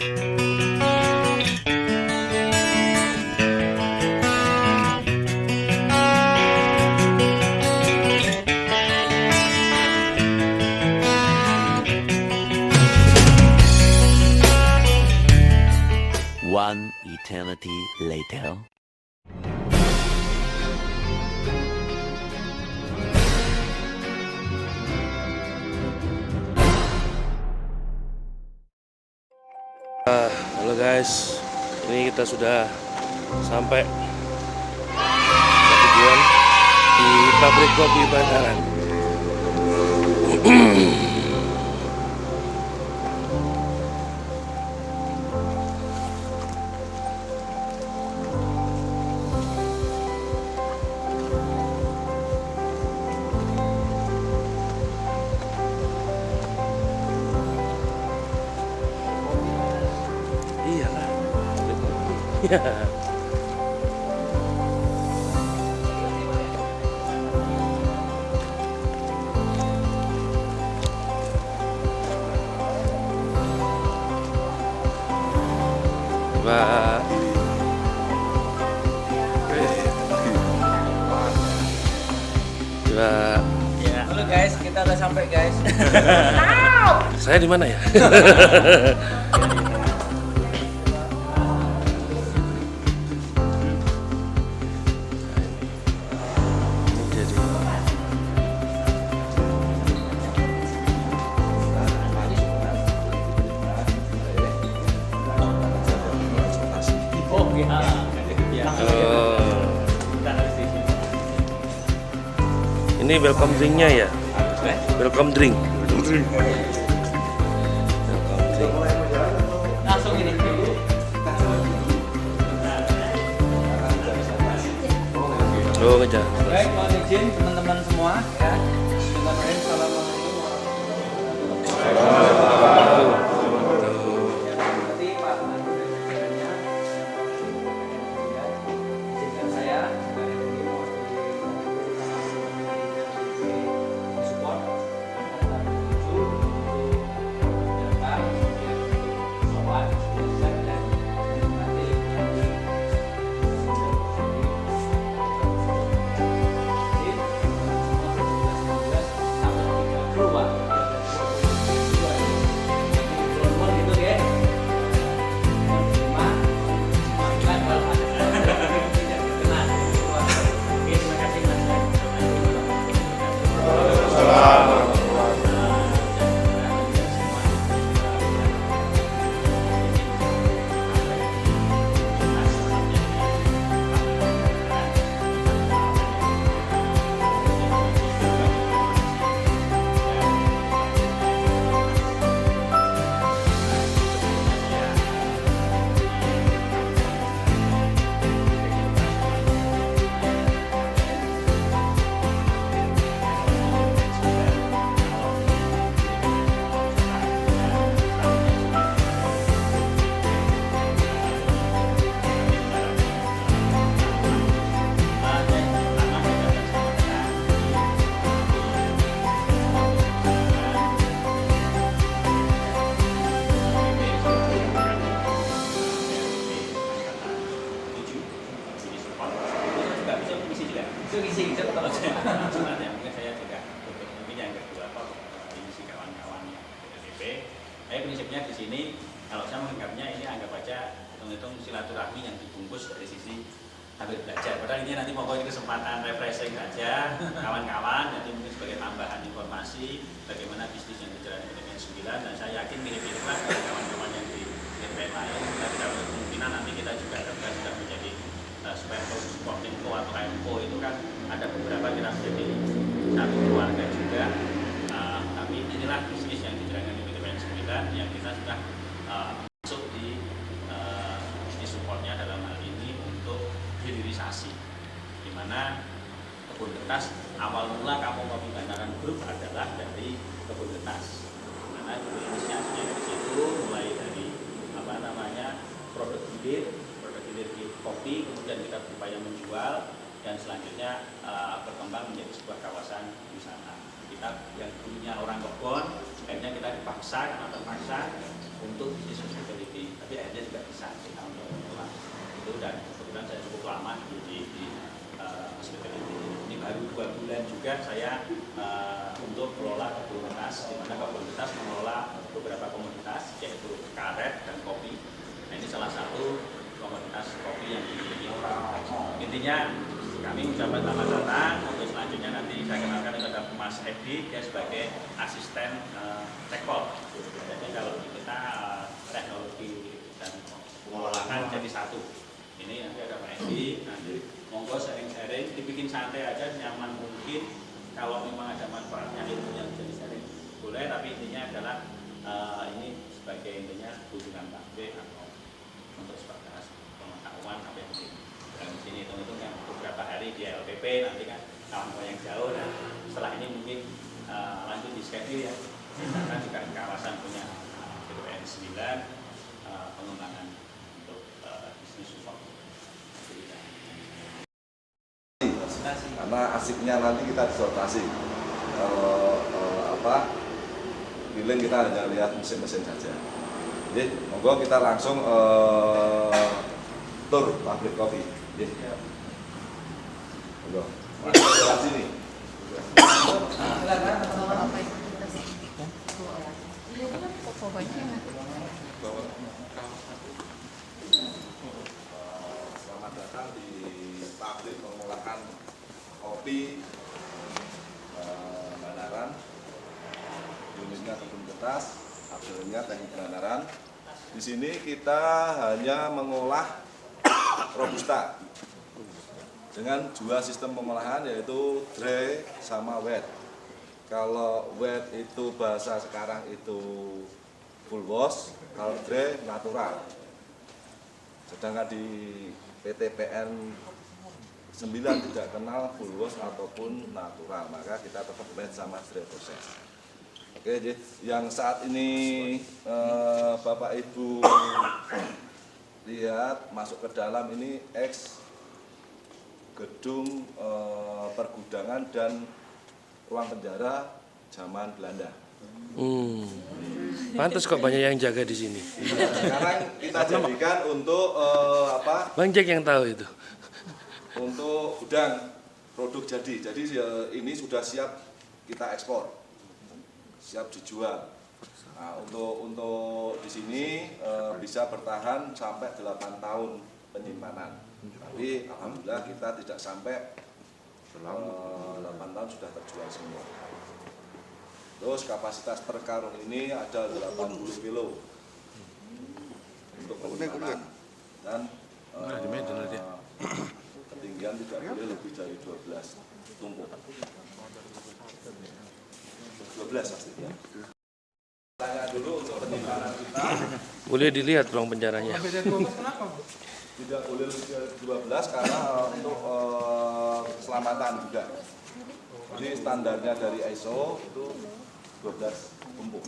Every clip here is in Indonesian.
One eternity later. Halo guys, ini kita sudah sampai tujuan di pabrik kopi Bantaran. Iyalah, pabrik kopi. Pak. Coba. Ya. Halo guys, kita udah sampai guys. Saya di mana ya? Ini welcome drinknya ya? Welcome drink. Langsung ini. Oh, ngejar. Baik, mohon izin teman-teman semua ya. Assalamualaikum. Prinsipnya di sini kalau saya menganggapnya ini anggap aja hitung-hitung silaturahmi yang dibungkus dari sisi sambil belajar. Padahal ini nanti mau ini kesempatan refreshing saja kawan-kawan, nanti mungkin sebagai tambahan informasi bagaimana bisnis yang berjalan di TPN 9, dan saya yakin mirip-mirip lah dari kawan-kawan yang di TPN lain. Kita tidak ada kemungkinan nanti kita juga sudah menjadi support info atau info itu kan ada beberapa kita menjadi satu keluarga juga. Tapi inilah bisnis yang dijalankan di TPN 9 yang kita sudah masuk di supportnya dalam hal ini untuk hilirisasi, di mana kebun kertas awal mula Kampung Kopi Bantaran Group adalah dari kebun kertas, karena inisiasinya dari situ mulai dari produk hilir kopi, kemudian kita berupaya menjual dan selanjutnya berkembang menjadi sebuah kawasan wisata. Kita yang dulunya orang kebun, akhirnya kita dipaksa karena terpaksa untuk bisnis hospitality. Jadi akhirnya juga bisa kita untuk mengelola itu, dan kebetulan saya cukup lama di hospitality. Ini baru 2 bulan juga saya untuk kelola komunitas, di mana komunitas mengelola beberapa komunitas yaitu karet dan kopi. Nah, ini salah satu komunitas kopi yang dimiliki. Intinya kami ucapkan selamat datang. Untuk selanjutnya nanti saya kenalkan kepada Mas Edi, dia sebagai asisten tekpol. Jadi kalau kita teknologi dan pengolahan jadi satu. Ini nanti ada Pak Edi, nanti monggo sharing-sharing, dibikin santai aja, nyaman mungkin. Kalau memang ada manfaatnya ilmunya bisa di-sharing boleh, tapi intinya adalah ini sebagai intinya hubungan praktik atau untuk sebatas pengetahuan apa yang dalam sini hitung-hitung yang beberapa hari di LPP, nanti kan kawan-kawan yang jauh, dan setelah ini mungkin lanjut di schedule ya, karena juga di kawasan punya BPN 9 pengembangan untuk bisnis support. Karena asiknya nanti kita disortasi. Keliling kita hanya lihat mesin-mesin saja. Jadi monggo kita langsung tur pabrik kopi. Monggo. Masuk sini. Selamat datang di pabrik pengolahan kopi Bandaran. Unitnya Kebun Ketas, hasilnya teknik Bandaran. Di sini kita hanya mengolah robusta dengan 2 sistem pengolahan, yaitu dry sama wet. Kalau wet itu bahasa sekarang itu full wash, kalau dry natural. Sedangkan di PTPN 9 tidak kenal full wash ataupun natural, maka kita tetap wet sama dry proses. Oke, yang saat ini Bapak Ibu lihat masuk ke dalam ini ex gedung pergudangan dan ruang penjara zaman Belanda. Pantas kok banyak yang jaga di sini. Sekarang kita jadikan untuk Bang Jack yang tahu itu. Untuk gudang produk jadi. Jadi ini sudah siap kita ekspor, siap dijual. Nah, untuk di sini bisa bertahan sampai 8 tahun penyimpanan. Tapi alhamdulillah kita tidak sampai 8 tahun sudah terjual semua. Terus kapasitas per karung ini ada 80 kilo untuk penyimpanan, dan ketinggian tidak boleh lebih dari 12 tumpuk. 12 pastinya. Tanya dulu untuk penyimpanan kita. Boleh dilihat ruang penjaranya. Tidak boleh lebih dari 12 karena untuk keselamatan juga. Jadi standarnya dari ISO itu 12 tumpuk.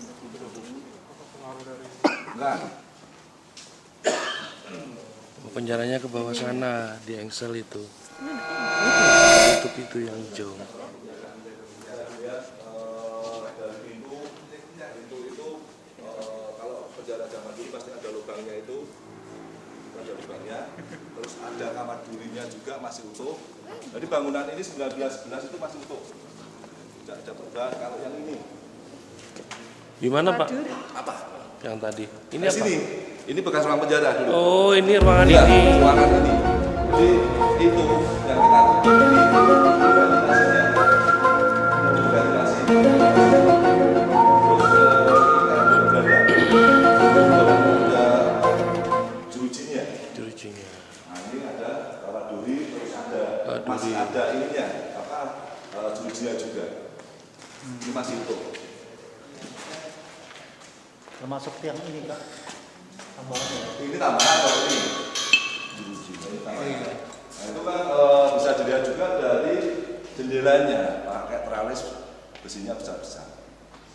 Nah, Penjaranya ke bawah sana di engsel itu. Tutup itu yang hijau. dari pintu itu kalau penjara zaman dulu pasti ada lubangnya itu, ada lubangnya. Terus ada kamar durinya juga masih utuh. Jadi bangunan ini 1911 itu masih utuh. Tidak ada perubahan. Kalau yang ini, Di mana Pak? apa? Yang tadi. Ini Di apa? sini. Ini bekas ruang penjara dulu. Oh, ini ruangan Iya, ini. ruangan ini. Jadi itu yang kita ini ventilasinya. Ventilasi. Terus ada jerujinya. Jerujinya. Nah, ini ada kamar duri, terus ada Duri. masih ada ininya, jerujinya juga. Ini masih utuh. Termasuk tiang ini Kak. Ini tambahan kalau ini. Ini tambahan. Nah, itu kan bisa dilihat juga dari jendelanya, pakai teralis besinya besar-besar.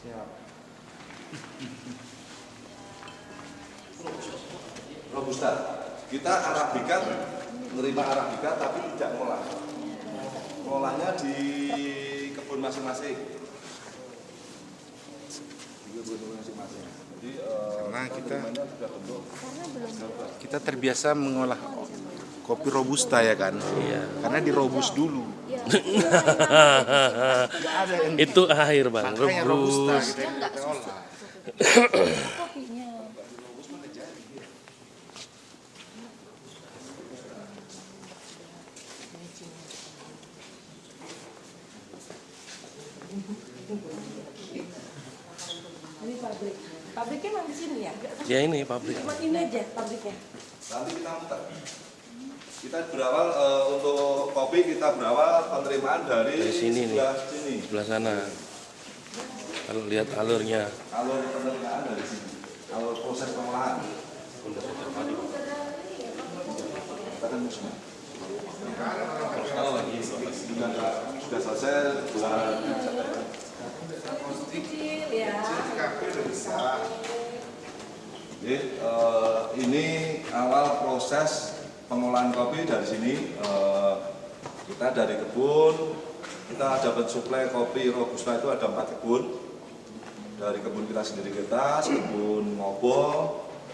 Siap. Robusta. Kita Arabica, menerima Arabica tapi tidak ngolah. Ngolahnya di kebun masing-masing. Di kebun masing-masing. Jadi Karena kita sudah bentuk. Karena belum Kita terbiasa mengolah kopi robusta ya kan? Iya. Karena dirobus dulu. Ada yang Itu air bang, makanya robusta rebus. kita olah. Kopinya. Ini pabrik. Pabriknya memang di sini ya? Ya ini pabrik. Cuma ini aja pabriknya. Nanti kita muter. Kita berawal untuk kopi kita berawal penerimaan dari sini nih. sebelah sini. Sebelah sana. Kalau lihat alurnya. Alur penerimaan dari sini. Alur proses pengolahan. Kita kan musuh. Sudah selesai bulan Kecil ya. Jadi, ini awal proses pengolahan kopi dari sini. Kita dari kebun, kita dapat suplai kopi robusta itu ada 4 kebun. Dari kebun kita sendiri kebun Ngobo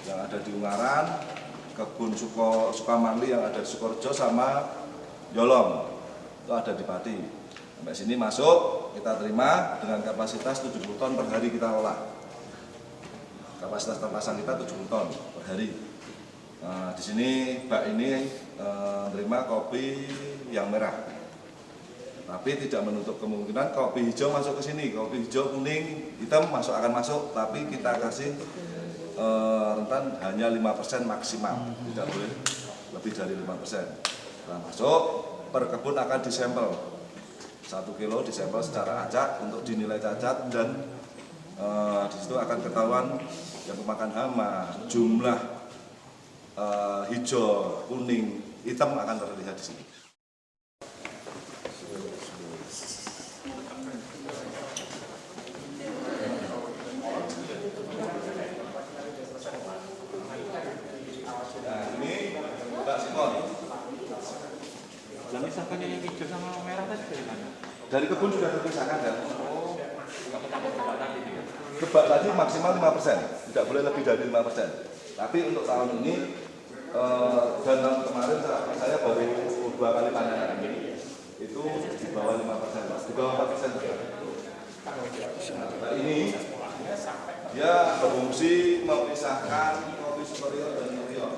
yang ada di Ungaran, kebun Sukamanli yang ada di Sukorejo sama Yolong itu ada di Pati. Sampai sini masuk, kita terima dengan kapasitas 70 ton per hari kita olah. Kapasitas terpasang kita 70 ton per hari. Nah, di sini Mbak ini menerima kopi yang merah. Tapi tidak menutup kemungkinan kopi hijau masuk ke sini. Kopi hijau, kuning, hitam akan masuk, tapi kita kasih rentan hanya 5% maksimal. Tidak boleh lebih dari 5%. Setelah masuk, per kebun akan disampel. 1 kilo disampel secara acak untuk dinilai cacat dan di situ akan ketahuan yang pemakan hama, jumlah hijau, kuning, hitam akan terlihat di sini. Nah, ini Mbak Simon. Lah misalkan yang hijau sama merah tadi dari mana? Dari kebun sudah terpisahkan kan? Kebak tadi maksimal 5%, tidak boleh lebih dari 5%. Tapi untuk tahun ini dan tahun kemarin saya baru 2 kali panen ini itu di bawah 5%, di bawah 4%. Nah, ini dia berfungsi memisahkan kopi superior dan inferior.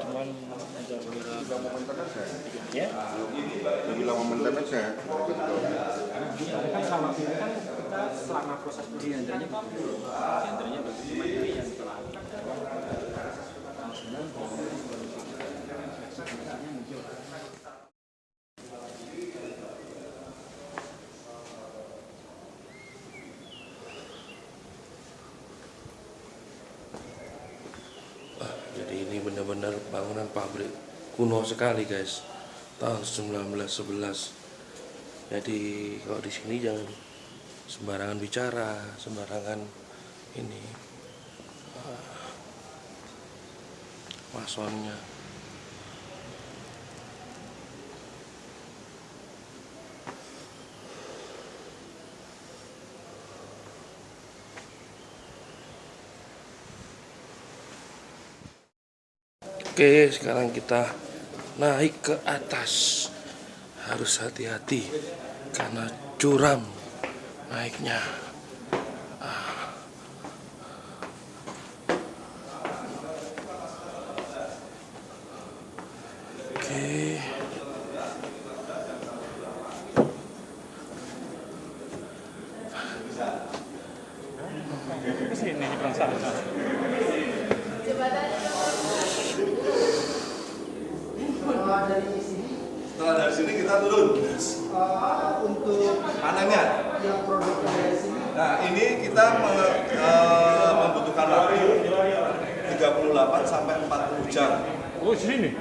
Lebih lama menten aja. Kan selama ini kan kita selama proses diantaranya bagaimana ini yang telah Jadi ini benar-benar bangunan pabrik kuno sekali guys, tahun 1911. Jadi kalau di sini jangan sembarangan bicara, sembarangan ini masonnya. Oke, sekarang kita naik ke atas. Harus hati-hati karena curam naiknya. Oke. kesini perasaan. Setelah dari sini kita turun untuk panennya. Nah, ini kita membutuhkan waktu 38 sampai 40 jam. Oh, sini.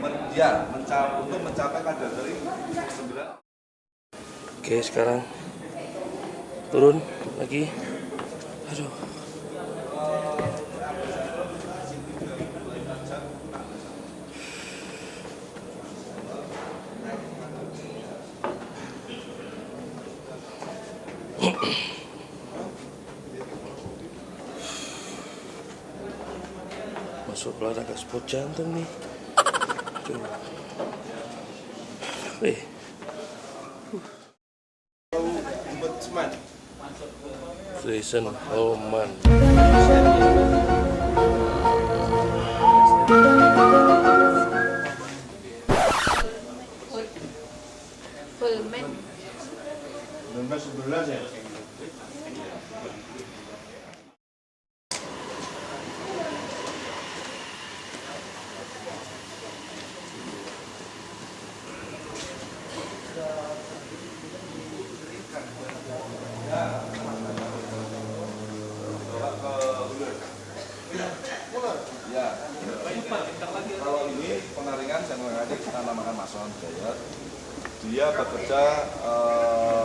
Untuk mencapai kadar kering 9. Oke, sekarang turun lagi. Aduh. Masuk pelan agak spot jantung nih. Wih. Jason Oman. Fullman. Nomor 11 ya. Ya, kalau ini pengaringan yang kita namakan Mason Jaya. Dia bekerja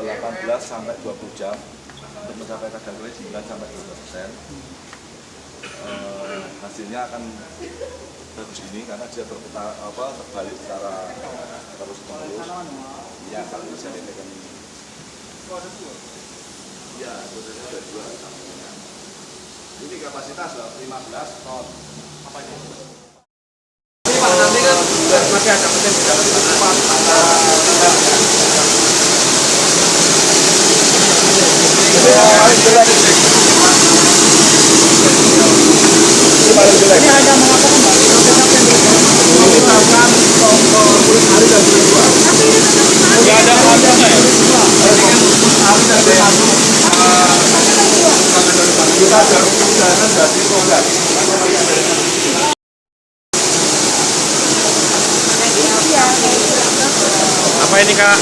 18 sampai 20 jam untuk mencapai kadar keris 9 sampai 12%. Hasilnya akan bagus ini karena dia terbalik secara terus menerus. Ya, kalau bisa ditekan ini. Ya, dosanya ada 2 sampingnya. Ini kapasitas 15 ton. Apa ini? Nanti kan masih ada mesin di dalam ini ada mengatakan nggak ada harusnya ya? Kita jarum perjalanan dari Tonggat. Apa ini, Kak?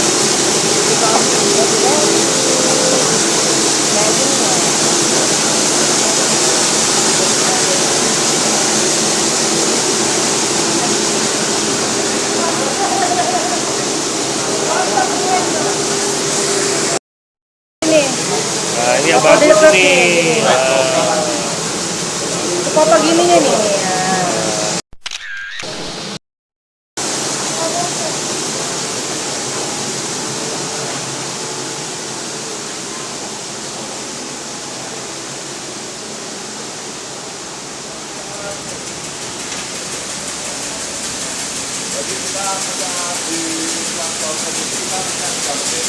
Nah, ini yang bagus nih. Apa gininya nih? Jadi kita punya di platform kita bisa dapetin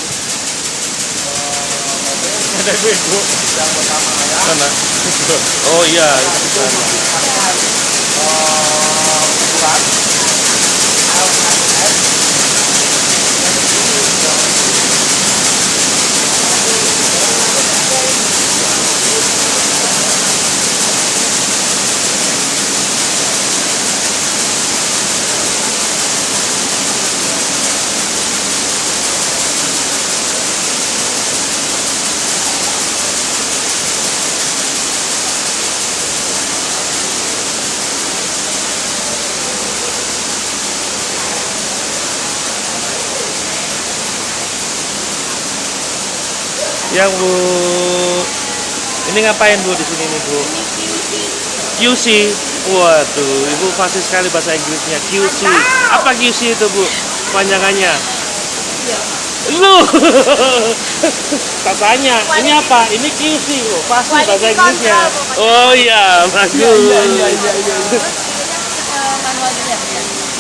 Ada gue, Bu. yang pertama ya. Sana. Oh iya, itu sana. Ukuran Yang Bu, ini ngapain Bu di sini nih Bu? QC. Waduh, Ibu fasih sekali bahasa Inggrisnya. QC. Apa QC itu Bu? Panjangannya? Lu. Tak tanya. Ini apa? Ini QC Bu. Pasti bahasa Inggrisnya. Oh iya, bagus.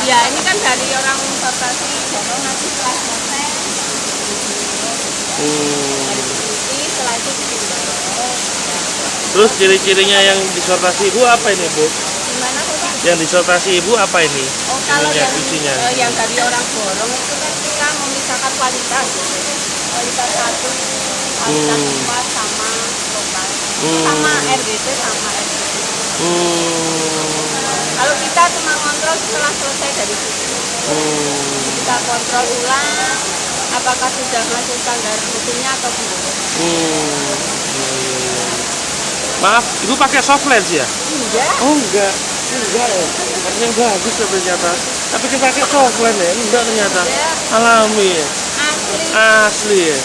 Ya, ini kan dari orang sortasi, jadi nanti kelas motor. Setelah itu Terus ciri-cirinya yang disortasi Ibu apa ini Bu? gimana Pak? Yang disortasi Ibu apa ini? Oh, kalau Ininya, yang, QC-nya. yang dari orang borong itu kan kita memisahkan kualitas. Kualitas 1, kualitas 4 sama lokal. Sama RGT sama RGT. Kalau kita cuma kontrol setelah selesai dari situ. Kita kontrol ulang apakah sudah masuk standar mutunya atau belum. Maaf, Ibu pakai soft lens ya? Enggak. Oh enggak ya. Harusnya bagus ya ternyata. Tapi kita pakai soft lens ya? Enggak ternyata. Alami ya? Asli. Asli ya?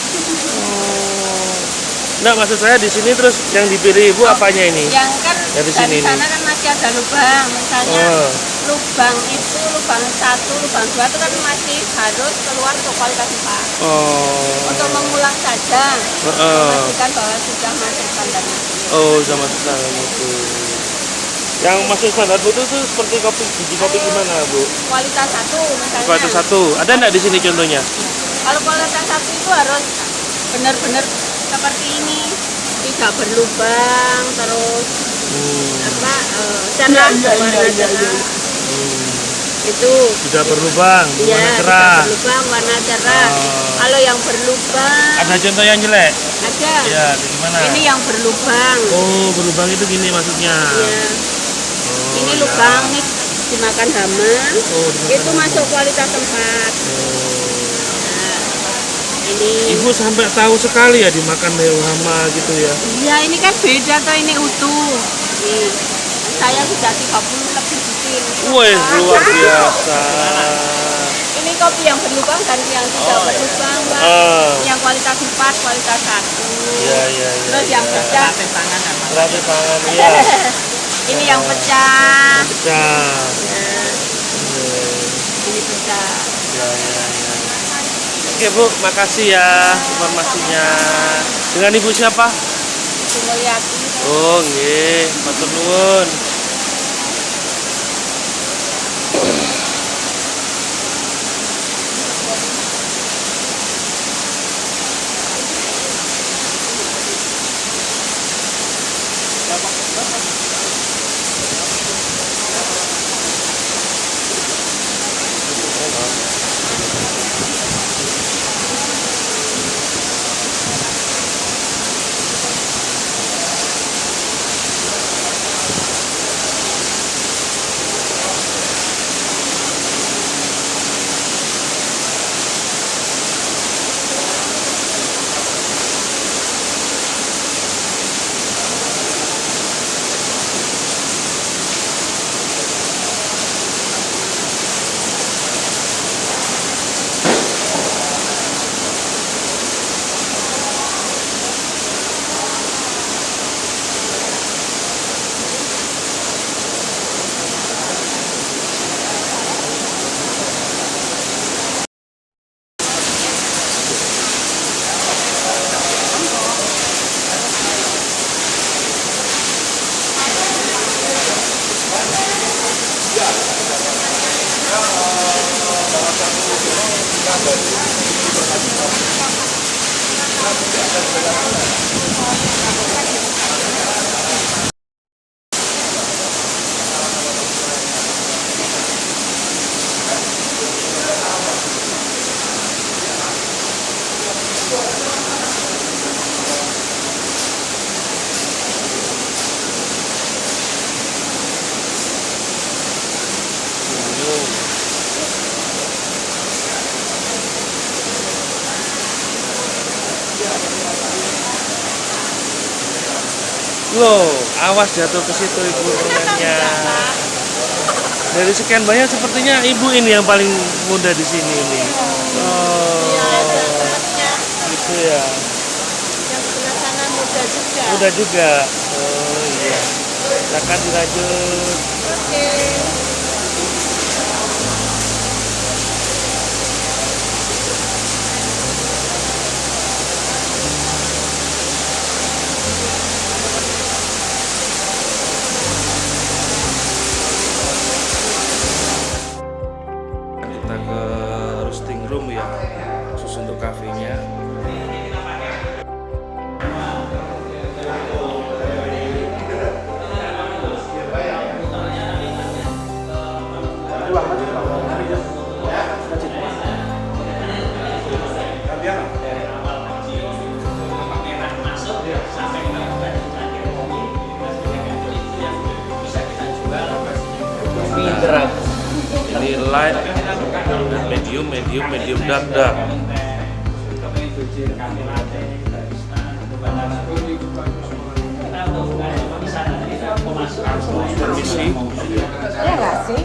Enggak, maksud saya di sini terus yang dipilih Ibu apanya ini? Yang kan Dari dari sini sana kan masih ada lubang, misalnya lubang itu lubang 1, lubang 2 itu kan masih harus keluar untuk kualitas 4. Untuk mengulang saja, memastikan bahwa sudah masuk standar mutu. Oh, sama sekali itu. Yang masuk standar mutu itu seperti kopi biji kopi gimana, Bu? Kualitas 1 misalnya. Kualitas 1. Ada enggak di sini contohnya? Kalau kualitas 1 itu harus benar-benar seperti ini, tidak berlubang, terus cerah, warna cerah. Itu Tidak berlubang, ya, warna tidak cerah. berlubang, warna cerah. Kalau yang berlubang Ada contoh yang jelek? ada. Ya, itu gimana? Ini yang berlubang. Oh, berlubang itu gini maksudnya. Ya. Oh, Ini ya. lubang nih dimakan hama. Oh, dimakan Itu hama. masuk kualitas 4. Nah, ini. Ibu sampai tahu sekali ya dimakan hama gitu ya. Iya, ini kan beda toh, ini utuh. Nih, saya sudah 30 lebih di sini. Wih, luar biasa. Ini kopi yang berlubang dan yang tidak berlubang, Pak. Yang kualitas 4, kualitas 1. Iya, iya, iya. Terus yang pecah. Terakhir tangan, iya. Ini yang pecah. Pecah. Ya, ini pecah. Ya, ya, ya. Oke, Bu, makasih ya informasinya. Dengan Ibu siapa? Mulyati. Oh, nggih, matur nuwun. Loh, awas jatuh ke situ Ibu permennya. Dari sekian banyak sepertinya Ibu ini yang paling muda di sini ini. Oh, gitu ya. Yang sebelah sana muda juga. Muda juga. Oh iya. Silakan dilanjut. Oke. Kita ke roasting room ya, khusus untuk kafenya. Ini light, medium dark. Permisi. Ya nggak sih?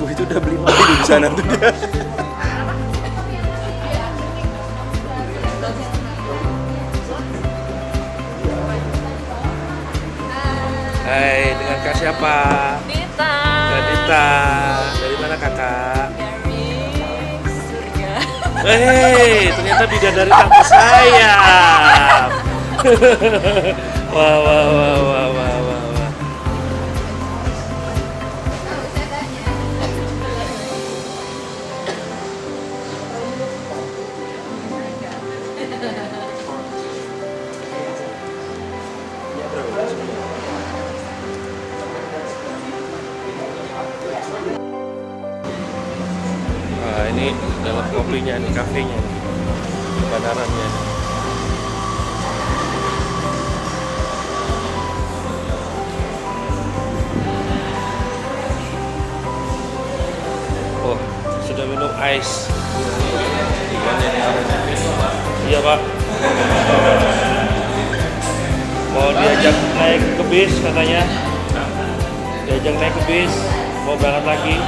Itu udah beli mobil di sana tuh dia. Hai, dengan Kak siapa? Dita. Kak Dita. Dari mana Kakak? Dari surga. Ternyata bidadari tanpa sayap. Wah, wah, wah, wah, wah, wah, wah. Nah, ini dalam kopinya nih, kafenya nih, bandarannya. Oh, sudah minum ice. Iya Pak. Mau diajak naik ke bis katanya. Diajak naik ke bis, mau berangkat lagi.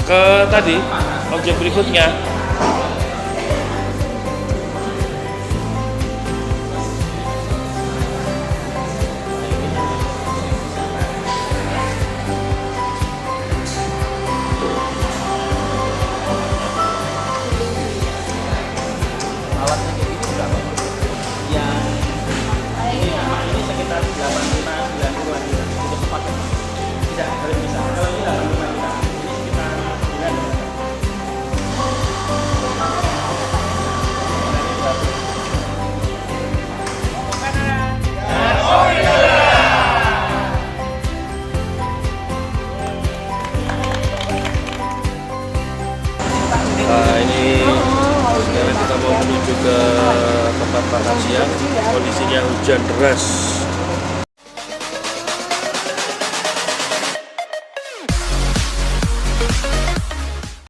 Ke tadi, objek berikutnya. Alatnya kayak gini berapa? Yang ini sekitar 85-90-an juta untuk sepaket. Tidak, kalau bisa. Kalau ini 85 juta, ini sekitar 9 juta. Nah, ini sekarang kita mau menuju ke tempat makan siang. Kondisinya hujan deras.